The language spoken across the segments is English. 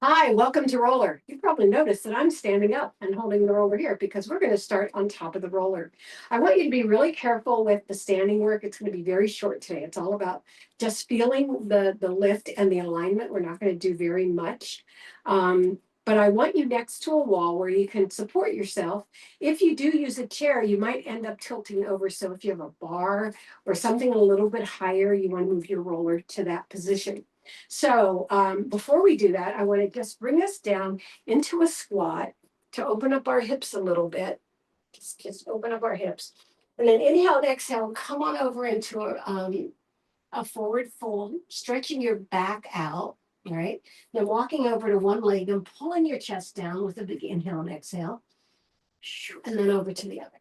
Hi, welcome to roller. You probably noticed that I'm standing up and holding the roller here because we're going to start on top of the roller. I want you to be really careful with the standing work. It's going to be very short today. It's all about just feeling the lift and the alignment. We're not going to do very much. But I want you next to a wall where you can support yourself. If you do use a chair, you might end up tilting over. So if you have a bar or something a little bit higher, you want to move your roller to that position. So before we do that, I want to just bring us down into a squat to open up our hips a little bit. Just open up our hips. And then inhale and exhale, come on over into a forward fold, stretching your back out, all right? Then walking over to one leg and pulling your chest down with a big inhale and exhale, and then over to the other.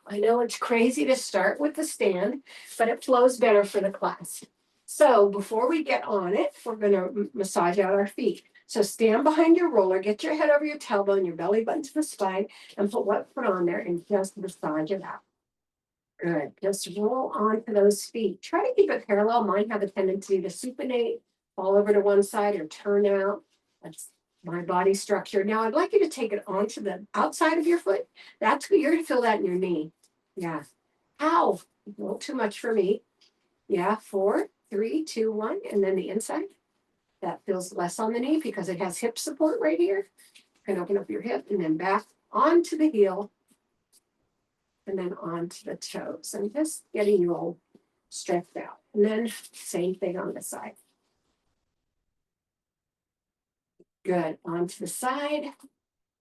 I know it's crazy to start with the stand, but it flows better for the class. So before we get on it, we're going to massage out our feet. So stand behind your roller, get your head over your tailbone, your belly button to the spine, and put what foot on there and just massage it out. Good. Just roll onto those feet. Try to keep it parallel. Mine have a tendency to supinate, fall over to one side, or turn out. That's my body structure. Now, I'd like you to take it onto the outside of your foot. That's good. You're going to feel that in your knee. Yeah. Ow. A little too much for me. Yeah. 4, 3, 2, 1. And then the inside. That feels less on the knee because it has hip support right here. You can open up your hip and then back onto the heel and then onto the toes and just getting you all stretched out. And then same thing on the side. Good. Onto the side,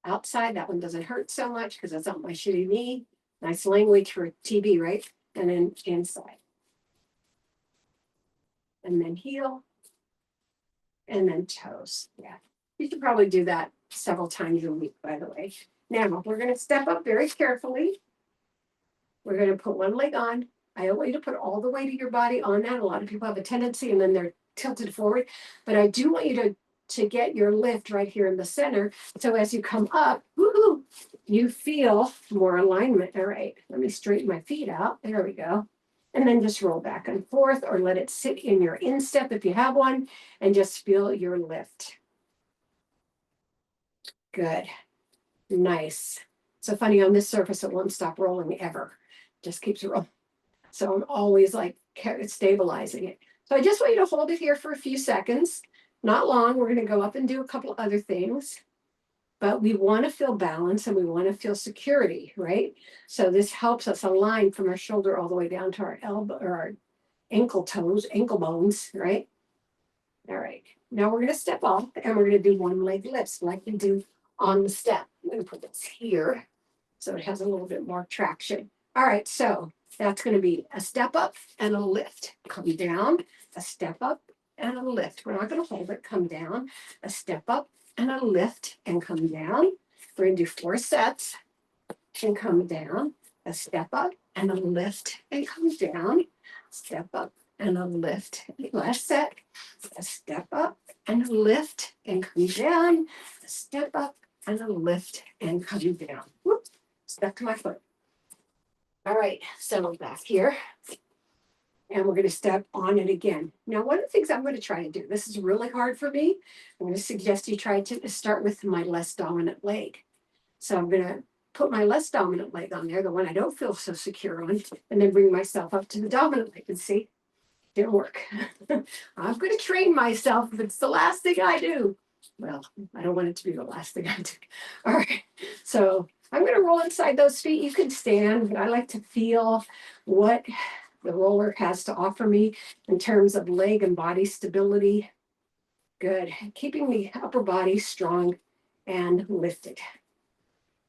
outside. That one doesn't hurt so much because it's not my shitty knee. Nice language for TB, right? And then inside. And then heel. And then toes. Yeah. You should probably do that several times a week, by the way. Now we're going to step up very carefully. We're going to put one leg on. I don't want you to put all the weight of your body on that. A lot of people have a tendency and then they're tilted forward. But I do want you to get your lift right here in the center. So as you come up, woohoo, you feel more alignment. All right, let me straighten my feet out. There we go. And then just roll back and forth or let it sit in your instep if you have one and just feel your lift. Good. Nice. So funny, on this surface, it won't stop rolling ever. Just keeps rolling. So I'm always like stabilizing it. So I just want you to hold it here for a few seconds, not long. We're going to go up and do a couple other things, but we want to feel balance and we want to feel security, right? So this helps us align from our shoulder all the way down to our elbow or our ankle toes, ankle bones, right? All right. Now we're going to step off and we're going to do one leg lifts like we do on the step. I'm going to put this here so it has a little bit more traction. All right, so that's going to be a step up and a lift. Come down, a step up and a lift. We're not going to hold it. Come down, a step up and a lift and come down. We're going to do 4 sets and come down, a step up and a lift and come down, step up and a lift. Last set, a step up and a lift and come down, a step up and a lift and come down. Whoops, stuck to my foot. All right, so back here. And we're going to step on it again. Now, one of the things I'm going to try to do, this is really hard for me. I'm going to suggest you try to start with my less dominant leg. So I'm going to put my less dominant leg on there, the one I don't feel so secure on, and then bring myself up to the dominant leg and see, didn't work. I'm going to train myself if it's the last thing I do. Well, I don't want it to be the last thing I do. All right. So I'm going to roll inside those feet. You can stand, but I like to feel what the roller has to offer me in terms of leg and body stability. Good. Keeping the upper body strong and lifted.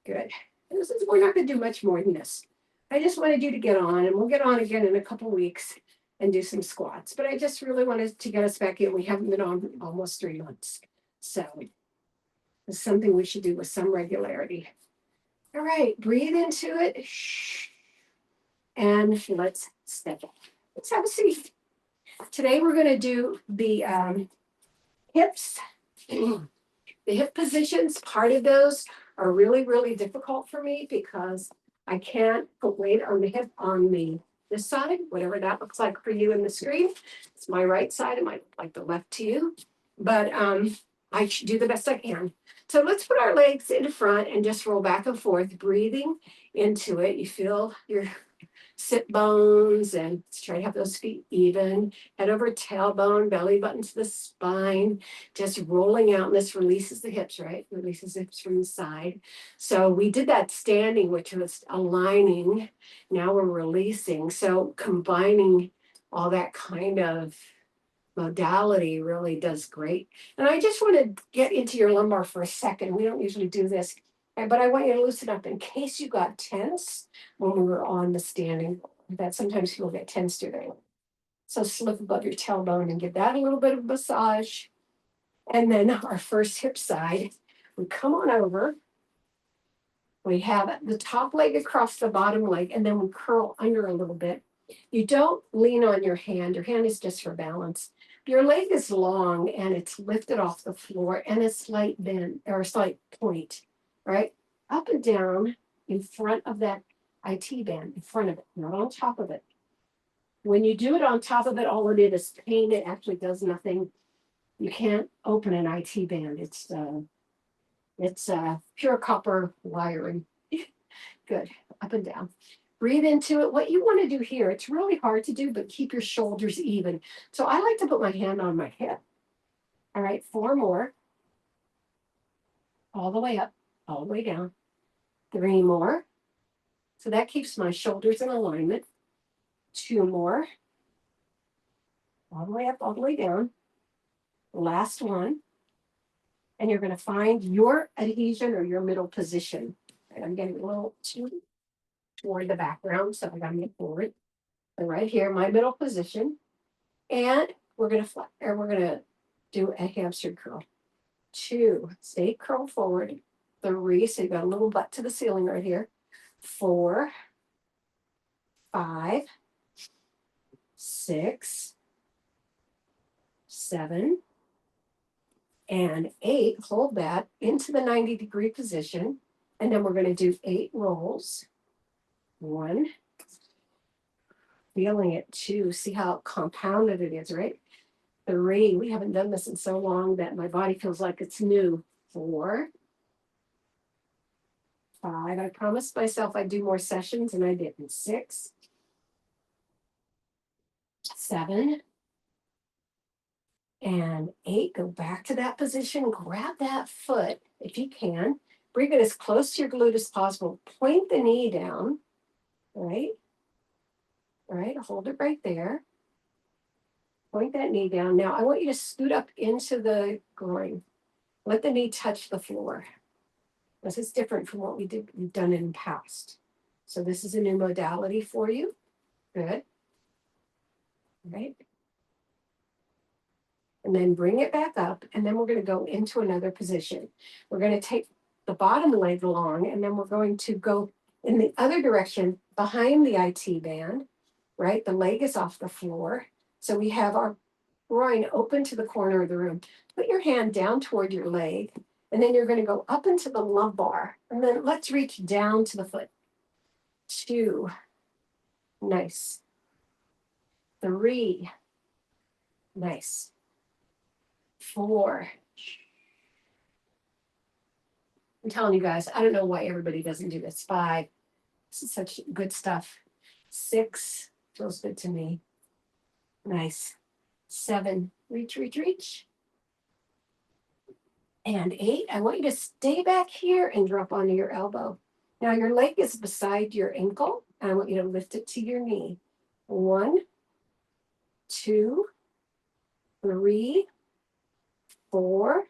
Good. We're not going to do much more than this. I just wanted you to get on, and we'll get on again in a couple weeks and do some squats. But I just really wanted to get us back in. We haven't been on almost 3 months. So it's something we should do with some regularity. All right, breathe into it. And let's step up. Let's have a seat. Today we're going to do the hips. The hip positions, part of those are really, really difficult for me because I can't put weight on the hip on this side, whatever that looks like for you in the screen. It's my right side. It might look like the left to you. but I do the best I can. So let's put our legs in front and just roll back and forth, breathing into it. You feel your sit bones and try to have those feet even. Head over tailbone, belly button to the spine, just rolling out. And this releases the hips, right? Releases the hips from the side. So we did that standing, which was aligning. Now we're releasing. So combining all that kind of modality really does great. And I just want to get into your lumbar for a second. We don't usually do this, but I want you to loosen up in case you got tense when we were on the standing. That sometimes people get tense through there. So slip above your tailbone and give that a little bit of massage. And then our first hip side, we come on over. We have the top leg across the bottom leg, and then we curl under a little bit. You don't lean on your hand. Your hand is just for balance. Your leg is long and it's lifted off the floor and a slight bend or a slight point, right? Up and down in front of that IT band, in front of it, not on top of it. When you do it on top of it, all it is pain. It actually does nothing. You can't open an IT band. It's pure copper wiring. Good. Up and down. Breathe into it. What you want to do here, it's really hard to do, but keep your shoulders even. So I like to put my hand on my hip. All right, 4 more. All the way up, all the way down. 3 more. So that keeps my shoulders in alignment. 2 more. All the way up, all the way down. Last one. And you're going to find your adhesion or your middle position. And I'm getting a little toward the background, so I got to get forward. And right here, my middle position. And we're going to do a hamstring curl. 2, stay curled forward. 3, so you got a little butt to the ceiling right here. 4, 5, 6, 7, and 8. Hold that into the 90-degree position. And then we're going to do 8 rolls. 1. Feeling it. 2. See how compounded it is, right? 3. We haven't done this in so long that my body feels like it's new. 4. 5. I promised myself I'd do more sessions and I didn't. 6. 7. And 8. Go back to that position. Grab that foot if you can. Bring it as close to your glute as possible. Point the knee down. Right? All right. Hold it right there. Point that knee down. Now I want you to scoot up into the groin. Let the knee touch the floor. This is different from what we've done in the past. So this is a new modality for you. Good. All right. And then bring it back up, and then we're going to go into another position. We're going to take the bottom leg along, and then we're going to go in the other direction behind the IT band, right? The leg is off the floor. So we have our groin open to the corner of the room. Put your hand down toward your leg, and then you're going to go up into the lumbar. And then let's reach down to the foot. 2. Nice. 3. Nice. 4. I'm telling you guys, I don't know why everybody doesn't do this. 5. This is such good stuff. 6. Feels good to me. Nice. 7. Reach, reach, reach. And 8. I want you to stay back here and drop onto your elbow. Now your leg is beside your ankle. And I want you to lift it to your knee. 1, 2, 3, 4,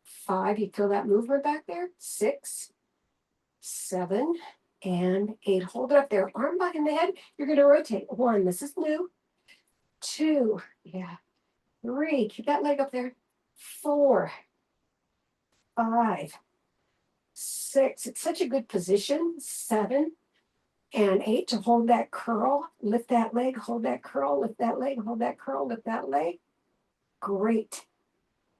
5. You feel that movement back there? 6, 7, and 8. Hold it up there. Arm behind the head. You're going to rotate. 1. This is new. 2. Yeah. 3. Keep that leg up there. 4, 5, 6. It's such a good position. 7 and 8 to hold that curl. Lift that leg. Hold that curl. Lift that leg. Hold that curl. Lift that leg. Great.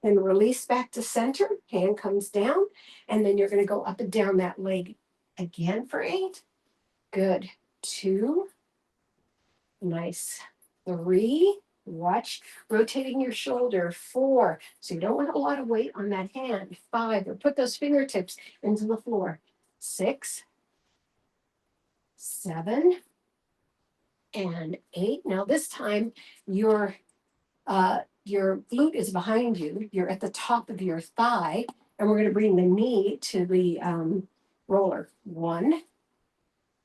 Then release back to center. Hand comes down. And then you're going to go up and down that leg again for 8. Good. 2. Nice. 3. Watch rotating your shoulder. 4. So you don't want a lot of weight on that hand. 5. Or put those fingertips into the floor. 6, 7, and 8. Now this time your glute is behind you. You're at the top of your thigh, and we're going to bring the knee to the roller. 1,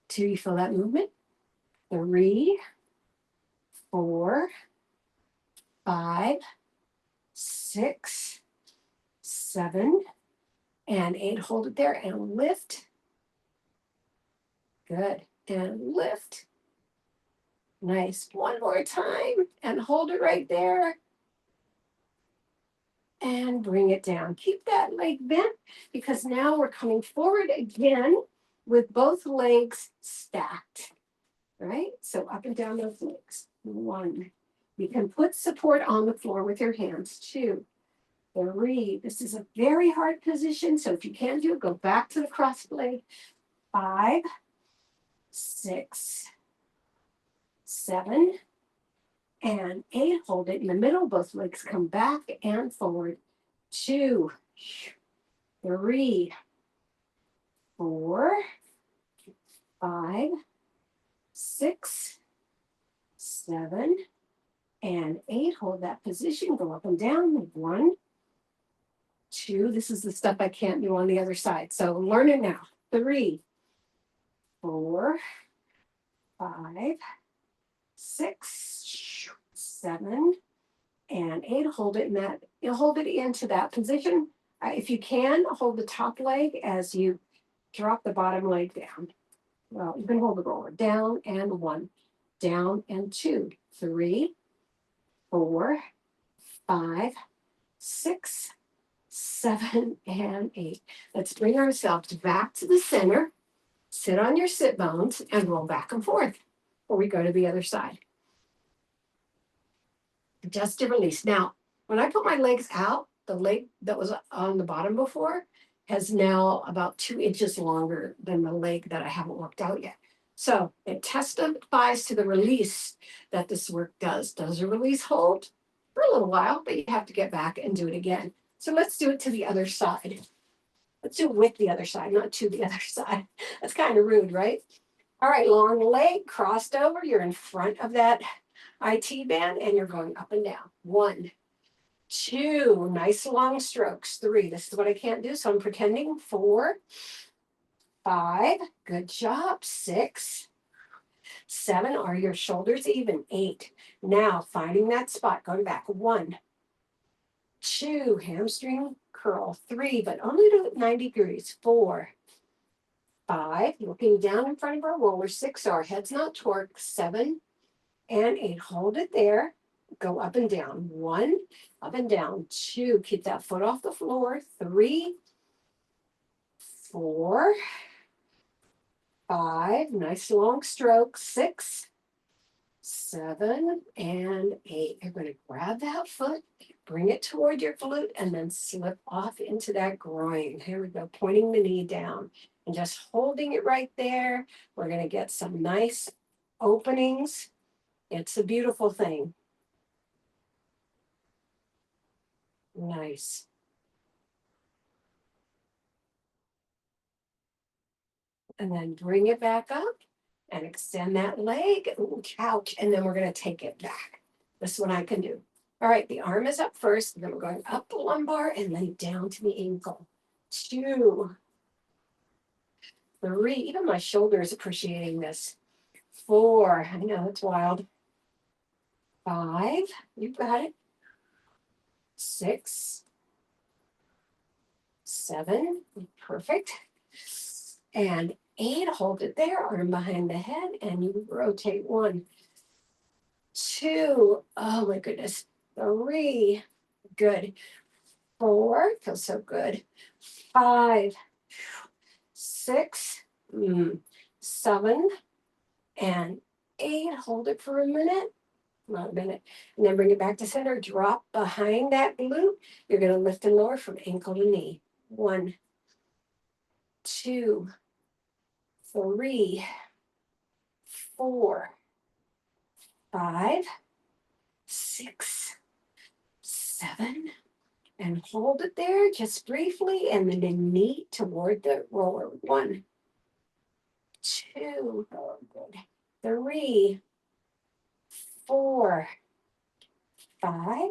2. You feel that movement? 3, 4, 5, 6, 7, and 8. Hold it there and lift. Good. And lift. Nice. One more time and hold it right there. And bring it down. Keep that leg bent because now we're coming forward again with both legs stacked. Right? So up and down those legs. 1. You can put support on the floor with your hands. 2, 3. This is a very hard position. So if you can't do it, go back to the crossed leg. 5, 6, 7, and 8. Hold it in the middle. Both legs come back and forward. 2, 3, 4, 5, 6, 7, and 8. Hold that position. Go up and down. 1, 2. This is the stuff I can't do on the other side. So learn it now. 3, 4, 5, 6, 7, and 8. Hold it in that. You'll hold it into that position. If you can, hold the top leg as you drop the bottom leg down. Well, you can hold the roller down and 1, down and 2, 3, 4, 5, 6, 7, and 8. Let's bring ourselves back to the center. Sit on your sit bones and roll back and forth before we go to the other side. Just to release. Now, when I put my legs out, the leg that was on the bottom before has now about 2 inches longer than the leg that I haven't worked out yet. So it testifies to the release that this work does. Does the release hold for a little while, but you have to get back and do it again. So let's do it to the other side. Let's do it with the other side, not to the other side. That's kind of rude, right? All right, long leg crossed over. You're in front of that IT band and you're going up and down. 1, 2, nice long strokes. 3, this is what I can't do, so I'm pretending. 4, 5, good job. 6, 7, are your shoulders even? 8. Now finding that spot, going back. 1, 2, hamstring curl. 3, but only to 90 degrees. 4, 5, looking down in front of our roller. 6, so our head's not torqued. 7, and 8. Hold it there. Go up and down. 1, up and down. 2, keep that foot off the floor. 3, 4, 5, nice long stroke. 6, 7, and 8. You're going to grab that foot, bring it toward your glute, and then slip off into that groin. Here we go, pointing the knee down and just holding it right there. We're going to get some nice openings. It's a beautiful thing. Nice. And then bring it back up and extend that leg. Ooh, couch. And then we're going to take it back. This one I can do. All right, the arm is up first. Then we're going up the lumbar and then down to the ankle. 2, 3. Even my shoulder is appreciating this. 4. I know, it's wild. 5. You got it. 6, 7. Perfect. And 8, hold it there, arm behind the head, and you rotate. 1, 2, oh my goodness. 3, good. 4, feels so good. 5, 6, 7, and 8. Hold it for a minute. Not a minute. And then bring it back to center. Drop behind that glute. You're going to lift and lower from ankle to knee. 1, 2, 3, 4, 5, 6, 7, and hold it there just briefly, and then a knee toward the roller. 1, 2, oh, good. 3, 4, 5,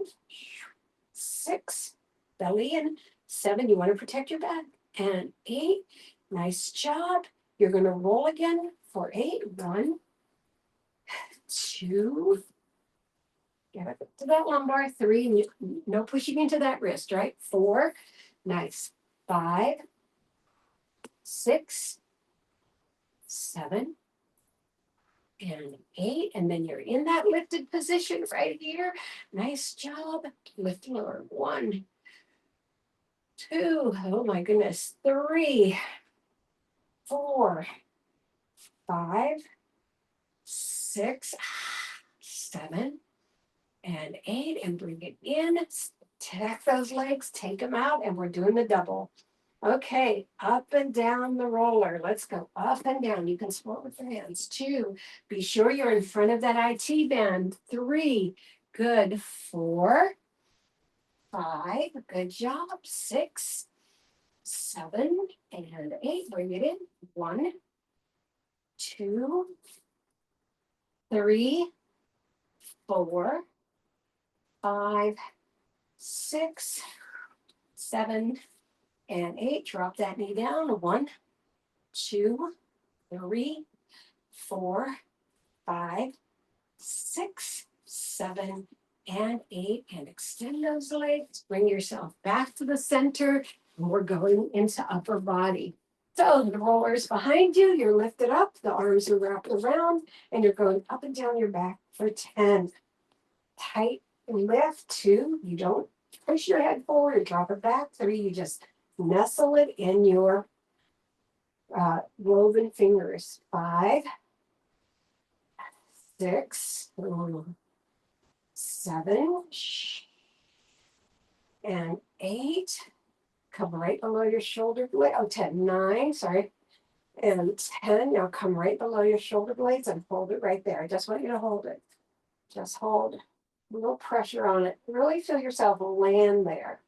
6, belly in. 7, you want to protect your back. And 8, nice job. You're going to roll again for 8. 1, 2, get up to that lumbar. 3, no pushing into that wrist, right? 4, nice. 5, 6, 7, and 8. And then you're in that lifted position right here. Nice job. Lift lower. 1, 2, oh my goodness. 3, 4, 5, 6, 7, and 8. And bring it in. Stack those legs, take them out, and we're doing the double. Okay, up and down the roller. Let's go up and down. You can support with your hands. 2, be sure you're in front of that IT band. 3, good. 4, 5, good job. 6, 7, and 8. Bring it in. 1, 2, 3, 4, 5, 6, 7, and 8. Drop that knee down. 1, 2, 3, 4, 5, 6, 7, and 8. And extend those legs. Bring yourself back to the center. And we're going into upper body. So the roller's behind you. You're lifted up. The arms are wrapped around. And you're going up and down your back for 10. Tight lift. 2, you don't push your head forward or drop it back. 3, you just nestle it in your woven fingers. 5, 6, 7, and 8. Come right below your shoulder blade. Oh, 10, 9, sorry. And 10. Now come right below your shoulder blades and hold it right there. I just want you to hold it. Just hold. A little pressure on it. Really feel yourself land there.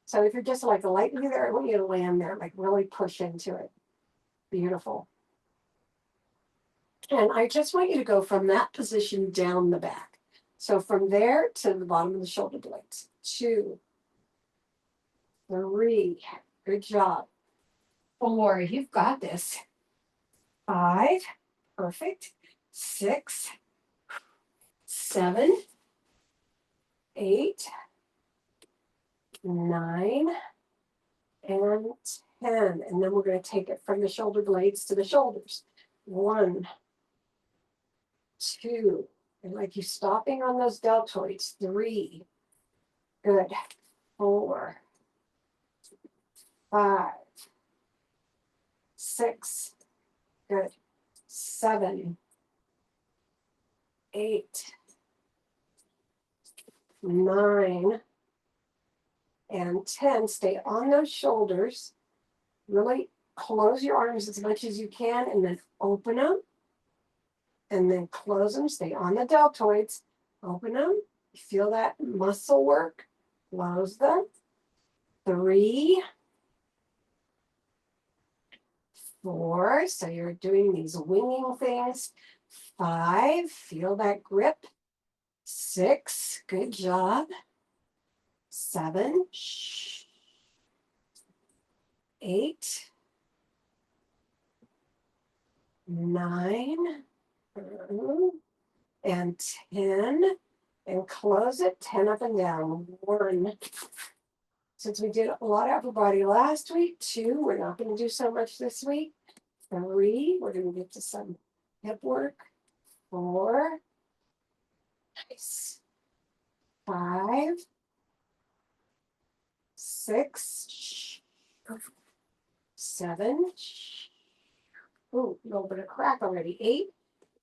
So if you're just like lightly there, I want you to land there, like really push into it. Beautiful. And I just want you to go from that position down the back. So from there to the bottom of the shoulder blades. 2, 3, good job. 4, you've got this. 5, perfect. 6, 7, 8, 9, and 10. And then we're going to take it from the shoulder blades to the shoulders. 1, 2, and like you stopping on those deltoids. 3, good. 4, 5, 6, good. 7, 8, 9, and 10. Stay on those shoulders. Really close your arms as much as you can, and then open them. And then close them. Stay on the deltoids. Open them. Feel that muscle work. Close them. 3, 4. So you're doing these winging things. 5. Feel that grip. 6. Good job. 7. 8. 9. And 10. And close it. 10 up and down. 1. Since we did a lot of upper body last week. 2, we're not going to do so much this week. 3, we're going to get to some hip work. 4, nice. 5, 6, 7. Ooh, a little bit of crack already. 8.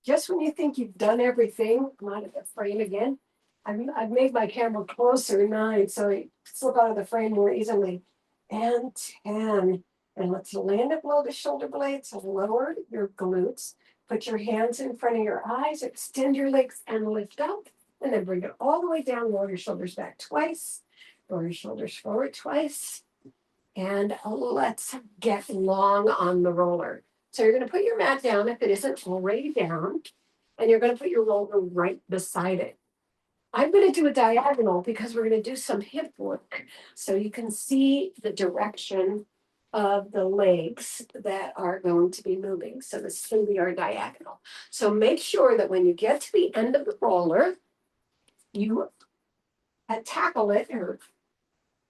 Just when you think you've done everything, come out of the frame again. I've made my camera closer. 9, so I slip out of the frame more easily. And 10. And let's land it below the shoulder blades. Lower your glutes. Put your hands in front of your eyes. Extend your legs and lift up. And then bring it all the way down, roll your shoulders back twice, roll your shoulders forward twice. And let's get long on the roller. So you're going to put your mat down if it isn't already down, and you're going to put your roller right beside it. I'm going to do a diagonal because we're going to do some hip work. So you can see the direction of the legs that are going to be moving. So this is going to be our diagonal. So make sure that when you get to the end of the roller, you tackle it or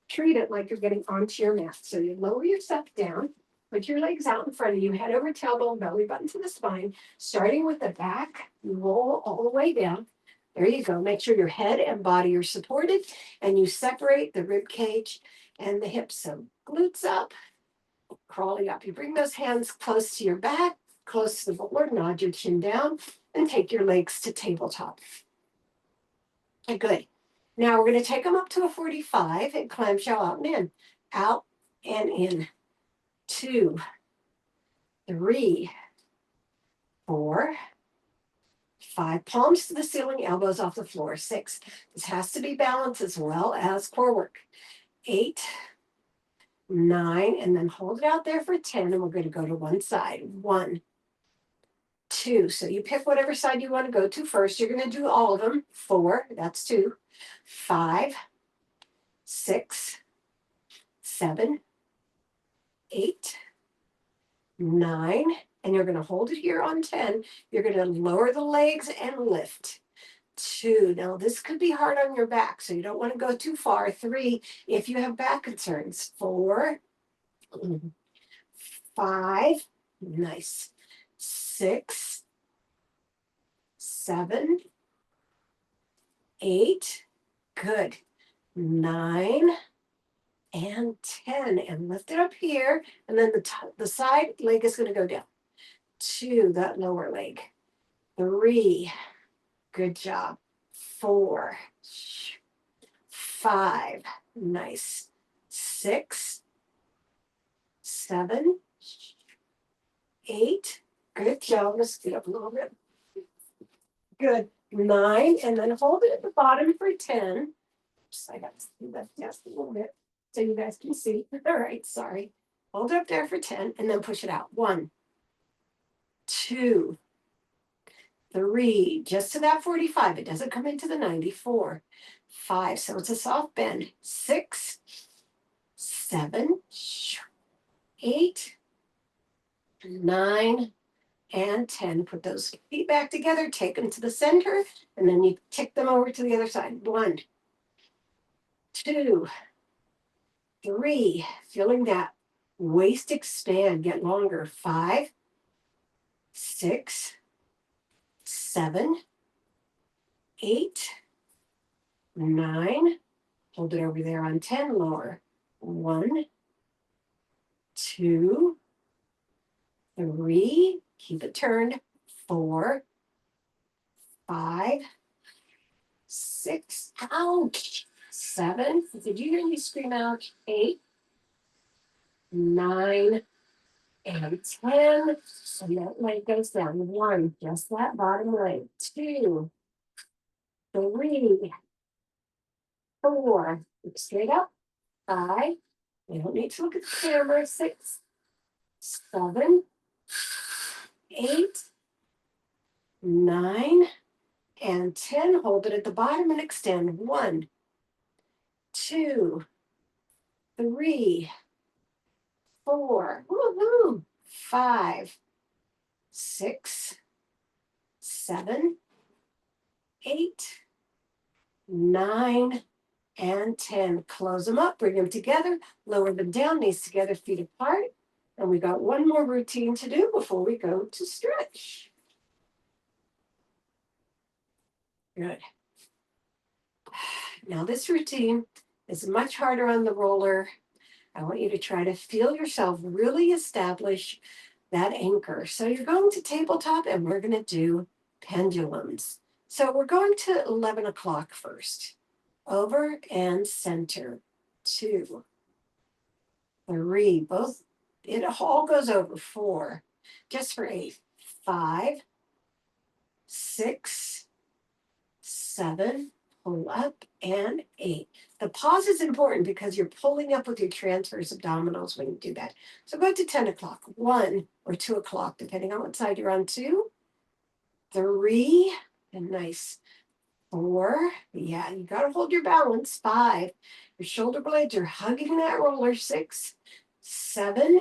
treat it like you're getting onto your mat. So you lower yourself down, put your legs out in front of you, head over tailbone, belly button to the spine, starting with the back, you roll all the way down. There you go. Make sure your head and body are supported and you separate the rib cage and the hips. So glutes up, crawling up. You bring those hands close to your back, close to the board, nod your chin down, and take your legs to tabletop. Okay, good. Now we're going to take them up to a 45 and clamshell out and in. Out and in. 2, 3, 4, 5. Palms to the ceiling, elbows off the floor. 6. This has to be balanced as well as core work. 8, 9, and then hold it out there for 10, and we're going to go to one side. 1, 2. So you pick whatever side you want to go to first. You're going to do all of them. 4, that's 2. 5, 6, 7, 8, 9, and you're going to hold it here on 10. You're going to lower the legs and lift. 2. Now this could be hard on your back, so you don't want to go too far. 3, if you have back concerns. 4, 5, nice. 6, 7, 8, good. 9, and 10, and lift it up here, and then the side leg is going to go down. 2, that lower leg. 3, good job. 4, 5, nice. 6, 7, 8, good job. Let's get up a little bit. Good. 9, and then hold it at the bottom for 10. I got to do that just a little bit so you guys can see. All right, sorry. Hold it up there for 10 and then push it out. 1, 2, 3, just to that 45. It doesn't come into the 94. 5, so it's a soft bend. 6, 7, 8, 9, and 10. Put those feet back together, take them to the center, and then you tick them over to the other side. 1, 2, 3, feeling that waist expand, get longer. 5, 6, 7, 8, 9. Hold it over there on 10, lower. 1, 2, 3, keep it turned. 4, 5, 6, ouch. 7, did you hear me scream out? 8, 9, and 10. And that leg goes down. 1, just that bottom leg. 2, 3, 4, look straight up. 5, you don't need to look at the camera. 6, 7, 8, 9, and 10. Hold it at the bottom and extend. 1, 2, 3, 4, woohoo, 5, 6, 7, 8, 9, and 10. Close them up, bring them together, lower them down, knees together, feet apart. And we got one more routine to do before we go to stretch. Good. Now this routine is much harder on the roller. I want you to try to feel yourself really establish that anchor. So you're going to tabletop and we're going to do pendulums. So we're going to 11 o'clock first. Over and center. 2, 3, both, it all goes over. 4, just for 8. 5, 6, 7, pull up, and 8. The pause is important because you're pulling up with your transverse abdominals when you do that. So go to 10 o'clock, 1 or 2 o'clock, depending on what side you're on. 2, 3, and nice. 4, yeah, you got to hold your balance. 5, your shoulder blades are hugging that roller. 6, 7,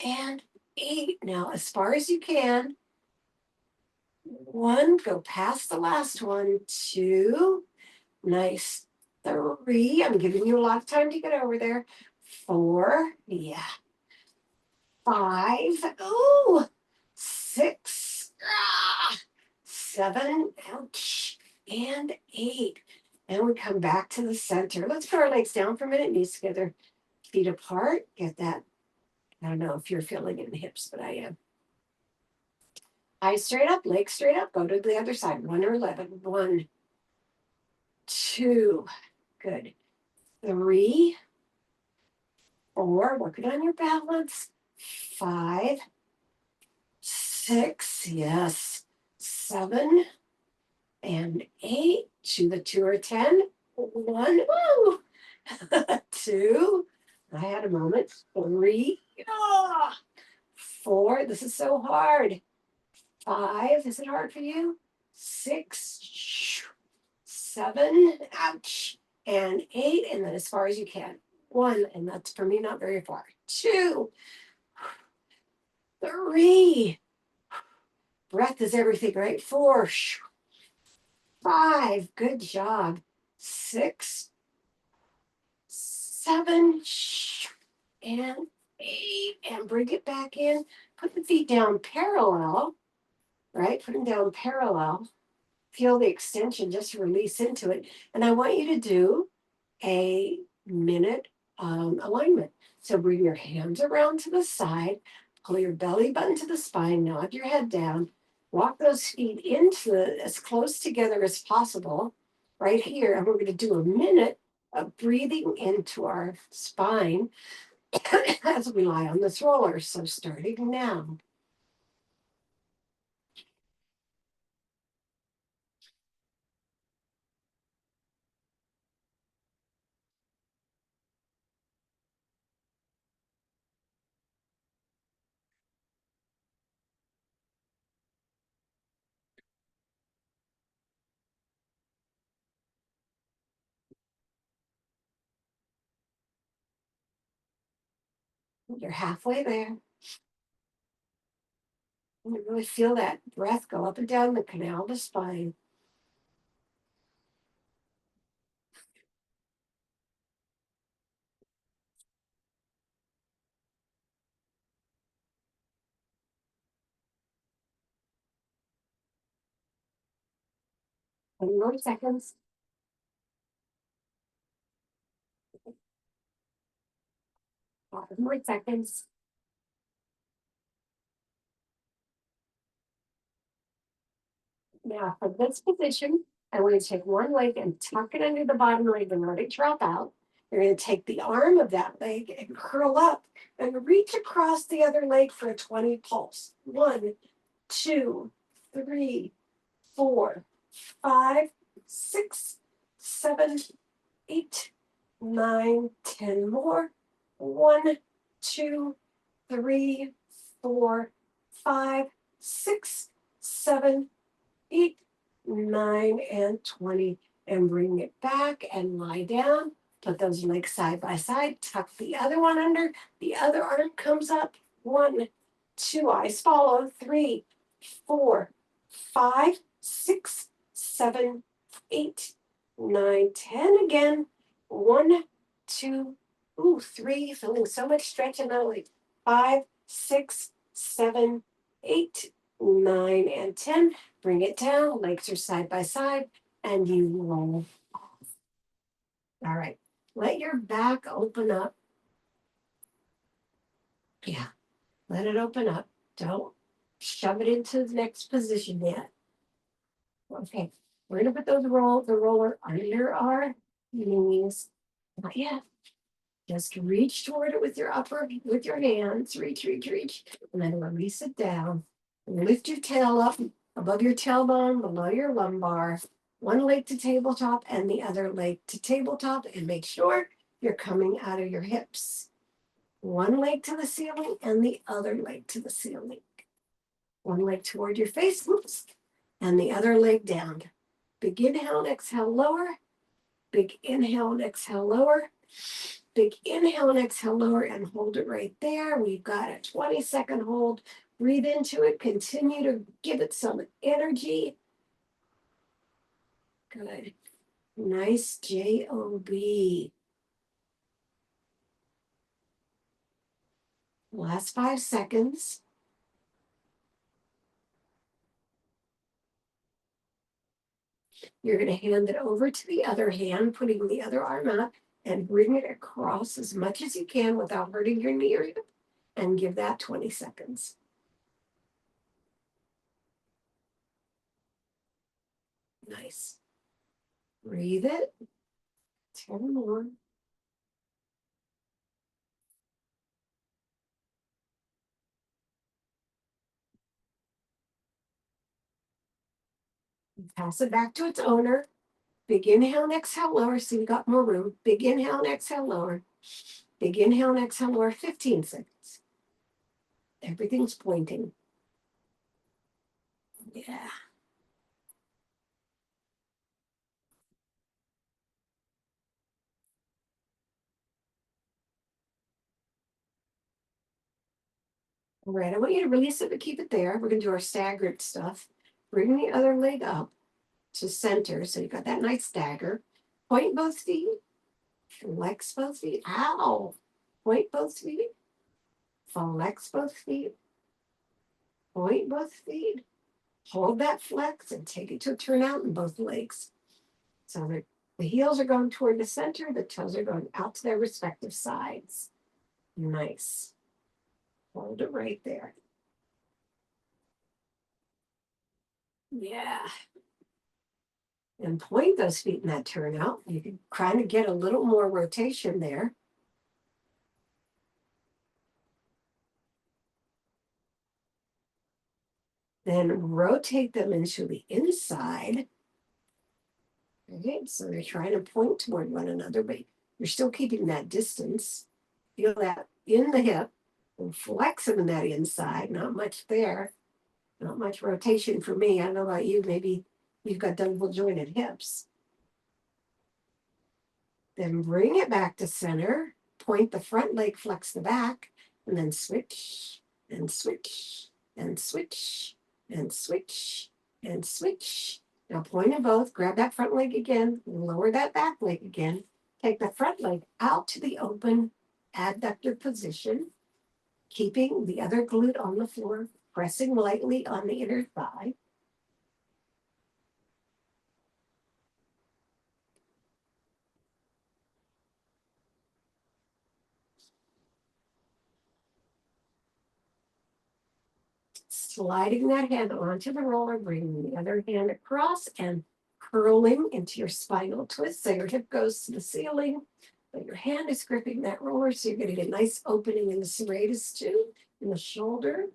and 8. Now, as far as you can. 1, go past the last one. 2, nice. 3, I'm giving you a lot of time to get over there. 4, yeah. 5, ooh. 6, 7, ouch, and 8. And we come back to the center. Let's put our legs down for a minute, knees together, feet apart. Get that. I don't know if you're feeling it in the hips, but I am. Eyes straight up, legs straight up. Go to the other side. 1 or 11. 1, 2, good. 3, 4, working on your balance. 5, 6, yes. 7, and 8. To the 2 or 10. 1, woo. 2, I had a moment. 3, 4, this is so hard. 5, is it hard for you? 6, 7, ouch, and 8, and then as far as you can. 1, and that's for me not very far. 2, 3, breath is everything, right? 4, 5, good job. 6, 7, and 8, and bring it back in. Put the feet down parallel, right? Put them down parallel. Feel the extension, just release into it. And I want you to do a minute alignment. So bring your hands around to the side, pull your belly button to the spine, nod your head down, walk those feet as close together as possible right here. And we're going to do a minute of breathing into our spine as we lie on this roller. So starting now. You're halfway there. You really feel that breath go up and down the canal of the spine. And more seconds. 5 more seconds. Now, for this position, I want to take one leg and tuck it under the bottom leg and let it drop out. You're going to take the arm of that leg and curl up and reach across the other leg for a 20 pulse. 1, 2, 3, 4, 5, 6, 7, 8, 9, 10 more. 1, 2, 3, 4, 5, 6, 7, 8, 9, and 20. And bring it back and lie down. Put those legs side by side. Tuck the other one under. The other arm comes up. 1, 2, eyes follow. 3, 4, 5, 6, 7, 8, 9, 10 again. 1, 2, 3. Feeling so much stretch in that leg. 5, 6, 7, 8, 9, and 10. Bring it down. Legs are side by side, and you roll off. All right. Let your back open up. Yeah. Let it open up. Don't shove it into the next position yet. Okay. We're going to put the roller under our knees. Not yet. Just reach toward it with your hands. Reach, and then release it down. Lift your tail up above your tailbone, below your lumbar. one leg to tabletop and the other leg to tabletop, and make sure you're coming out of your hips. One leg to the ceiling and the other leg to the ceiling. One leg toward your face, whoops, and the other leg down. Big inhale and exhale, lower. Big inhale and exhale, lower. Big inhale and exhale, lower, and hold it right there. We've got a 20-second hold. Breathe into it. Continue to give it some energy. Good. Nice J-O-B. Last 5 seconds. You're going to hand it over to the other hand, putting the other arm up, and bring it across as much as you can without hurting your knee or hip, and give that 20 seconds. Nice. Breathe it. 10 more. Pass it back to its owner. Big inhale and exhale, lower, so you got more room. Big inhale and exhale, lower. Big inhale and exhale, lower, 15 seconds. Everything's pointing. Yeah. All right, I want you to release it, but keep it there. We're going to do our staggered stuff. Bring the other leg up to center, so you got that nice stagger. Point both feet. Flex both feet. Ow. Point both feet. Flex both feet. Point both feet. Hold that flex and take it to a turnout in both legs. So the heels are going toward the center, the toes are going out to their respective sides. Nice. Hold it right there. Yeah. And point those feet in that turnout. You can kind of get a little more rotation there. Then rotate them into the inside. Okay, so they're trying to point toward one another, but you're still keeping that distance. Feel that in the hip and flex them in that inside. Not much there. Not much rotation for me. I don't know about you. Maybe you've got double jointed hips. Then bring it back to center. Point the front leg, flex the back, and then switch and switch and switch and switch and switch. Now point them both. Grab that front leg again. Lower that back leg again. Take the front leg out to the open adductor position, keeping the other glute on the floor, pressing lightly on the inner thigh. Sliding that hand onto the roller, bringing the other hand across and curling into your spinal twist. So your hip goes to the ceiling, but your hand is gripping that roller. So you're getting a nice opening in the serratus too, in the shoulder.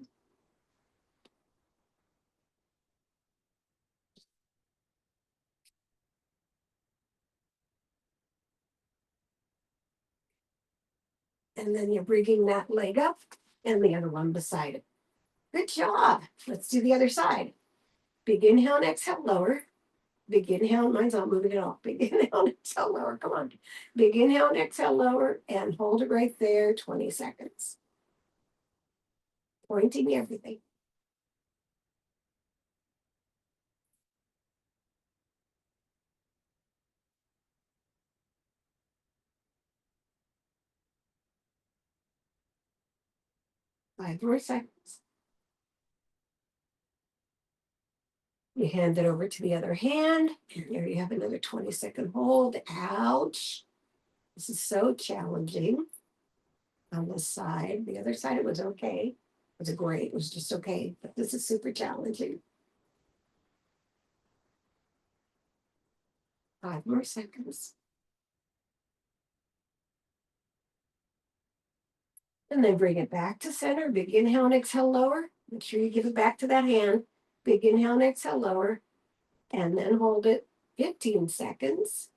And then you're bringing that leg up and the other one beside it. Good job. Let's do the other side. Big inhale and exhale, lower. Big inhale, mine's not moving at all. Big inhale and exhale, lower. Come on. Big inhale and exhale, lower, and hold it right there, 20 seconds. Pointing everything. Five more seconds. You hand it over to the other hand, and there you have another 20-second hold. Ouch. This is so challenging on this side. The other side, it was okay. It was great. It was just okay. But this is super challenging. 5 more seconds. And then bring it back to center. Big inhale and exhale, lower. Make sure you give it back to that hand. Big inhale and exhale, lower. And then hold it 15 seconds.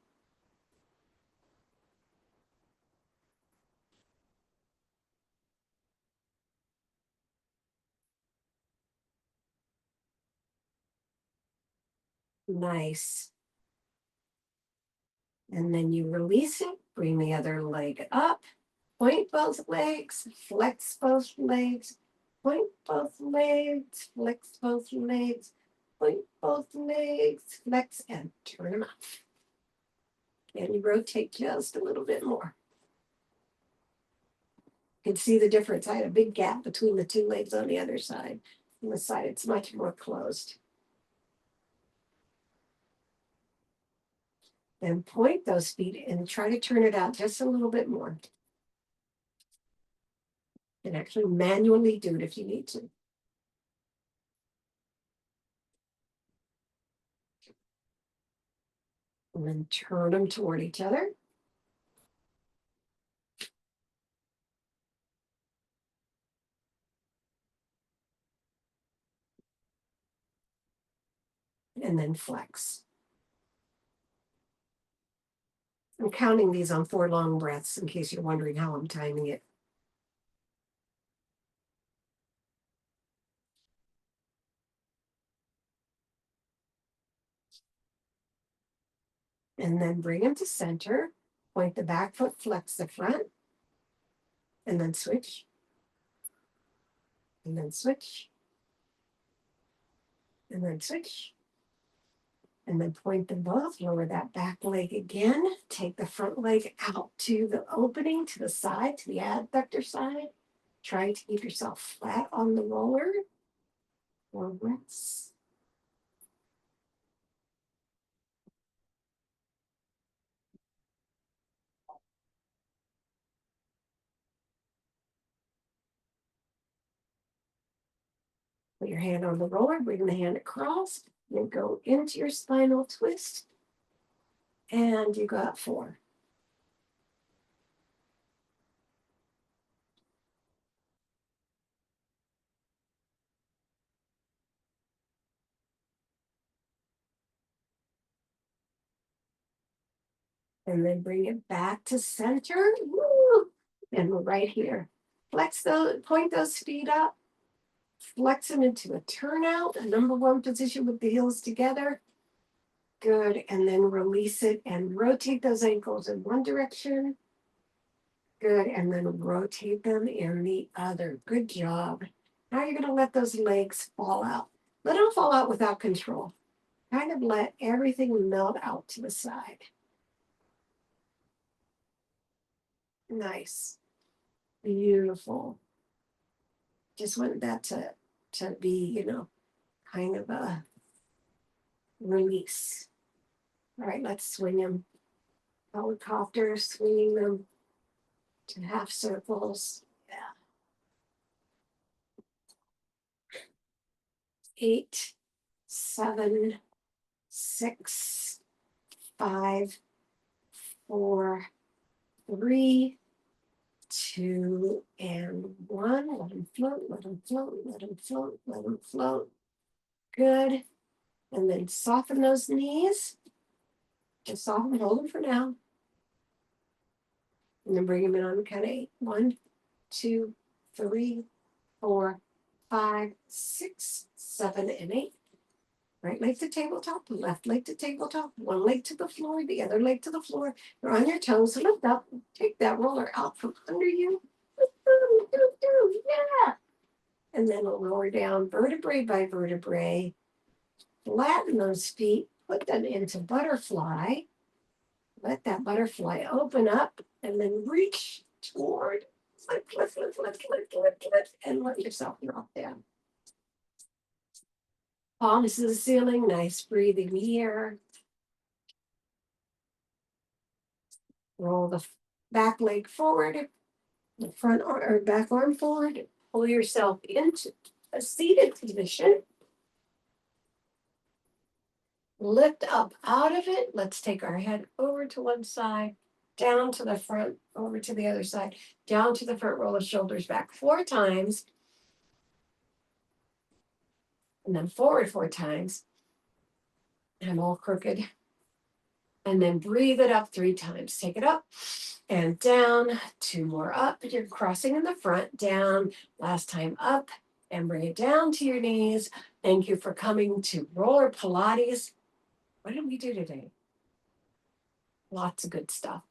Nice. And then you release it, bring the other leg up, point both legs, flex both legs, point both legs, flex both legs, point both legs, flex, and turn them up. And you rotate just a little bit more. You can see the difference. I had a big gap between the two legs on the other side. On this side, it's much more closed. Then point those feet and try to turn it out just a little bit more. And actually manually do it if you need to. And then turn them toward each other. And then flex. I'm counting these on 4 long breaths in case you're wondering how I'm timing it. And then bring them to center. Point the back foot, flex the front. And then switch. And then switch. And then switch. And then point them both, lower that back leg again. Take the front leg out to the opening, to the side, to the adductor side. Try to keep yourself flat on the roller. 4 breaths. Put your hand on the roller, bring the hand across, and go into your spinal twist. And you got 4. And then bring it back to center. Woo! And we're right here. Point those feet up. Flex them into a turnout, a number 1 position with the heels together. Good. And then release it and rotate those ankles in one direction. Good. And then rotate them in the other. Good job. Now you're going to let those legs fall out. Let them fall out without control. Kind of let everything melt out to the side. Nice. Beautiful. Just want that to be, kind of a release. All right, let's swing them. Helicopter, swinging them to half circles. Yeah. 8, 7, 6, 5, 4, 3, 2, and 1. Let them float, let them float, let them float, let them float. Good. And then soften those knees. Just soften, hold them for now. And then bring them in on the count of 8. 1, 2, 3, 4, 5, 6, 7, and 8. Right leg to tabletop, left leg to tabletop, one leg to the floor, the other leg to the floor. You're on your toes, lift up, take that roller out from under you. Yeah. And then we'll lower down vertebrae by vertebrae. Flatten those feet, put them into butterfly. Let that butterfly open up and then reach toward, lift, and let yourself drop down. Palms to the ceiling, nice breathing here. Roll the back leg forward, the front arm or back arm forward. Pull yourself into a seated position. Lift up out of it. Let's take our head over to one side, down to the front, over to the other side, down to the front, roll the shoulders back 4 times. And then forward 4 times. I'm all crooked. And then breathe it up 3 times. Take it up and down, 2 more up. You're crossing in the front, down, last time up, and bring it down to your knees. Thank you for coming to Roller Pilates. What did we do today? Lots of good stuff.